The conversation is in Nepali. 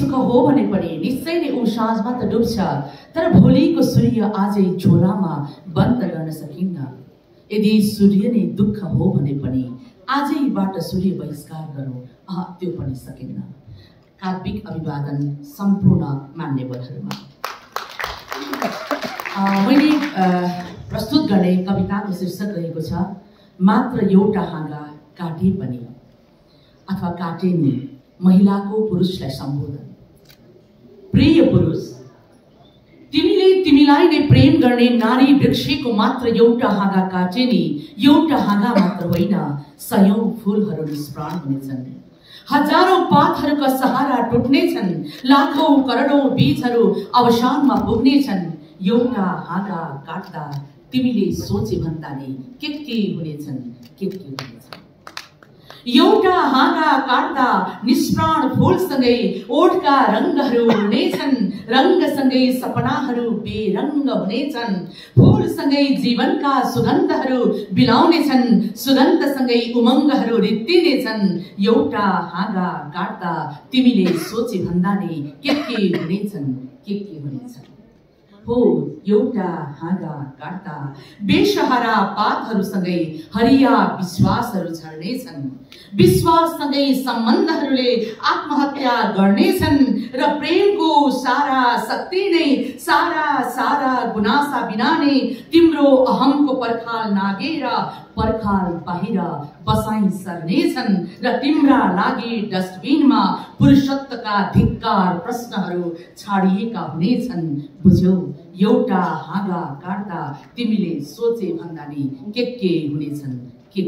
सुख हो भने पनि निश्चय नै ऊ साँझमा त डुब्छ, तर भोलिको सूर्य आजै झोलामा बन्द गर्न सकिन्न। यदि सूर्य नै दुःख हो भने पनि आजैबाट सूर्य बहिष्कार गरौँ, त्यो पनि सकिन्न। काव्यिक अभिवादन सम्पूर्ण मान्यवरहरूमा। मैले प्रस्तुत गर्ने कविताको शीर्षक रहेको छ मात्र एउटा हाँगा काटे पनि, अथवा काटे नि, महिलाको पुरुषलाई सम्बोधन। प्रिय पुरुष, तिमीले तिमीलाई नै प्रेम गर्ने नारी वृक्षको मात्र एउटा हाँगा काटे नि, एउटा हाँगा मात्र होइन, सयौं फूलहरू निष्प्राण हुनेछन्, हजारौं पातहरूका सहारा टुट्नेछन्, लाखौं करोडौं बीजहरू अवसानमा पुग्नेछन्। एउटा हाँगा काट्दा तिमीले सोचे भन्दा नै के हुनेछन्, के हुनेछन्। एउटा हाँगा काट्दा निष्प्राण फूलसँगै ओठका रङ्गहरू हुनेछन्, रङ्गसँगै सपनाहरू बेरङ्ग हुनेछन्, फूलसँगै जीवनका सुगन्धहरू बिलाउनेछन्, सुगन्धसँगै उमङ्गहरू रित्तिनेछन्। एउटा हाँगा काट्दा तिमीले सोचे भन्दा नै के हुनेछन्, के हुनेछन्। हो एउटा हाँगा काट्दा बेसहारा पातहरूसँगै हरिया विश्वासहरू झर्नेछन्, विश्वाससँगै सम्बन्धहरूले आत्महत्या गर्नेछन्, र प्रेमको सारा शक्ति नै सारा गुनासा बिना नै तिम्रो अहमको पर्खाल नागेर पर्खाल बाहिर बसाई सर्नेछन्, र तिम्रा लागि डस्टबिनमा पुरुषत्वका धिक्कार प्रश्नहरू छाडिएका हुनेछन्। बुझ्यौ, एउटा हाँगा काट्दा तिमीले सोचे भन्दा नि के हुनेछन्, के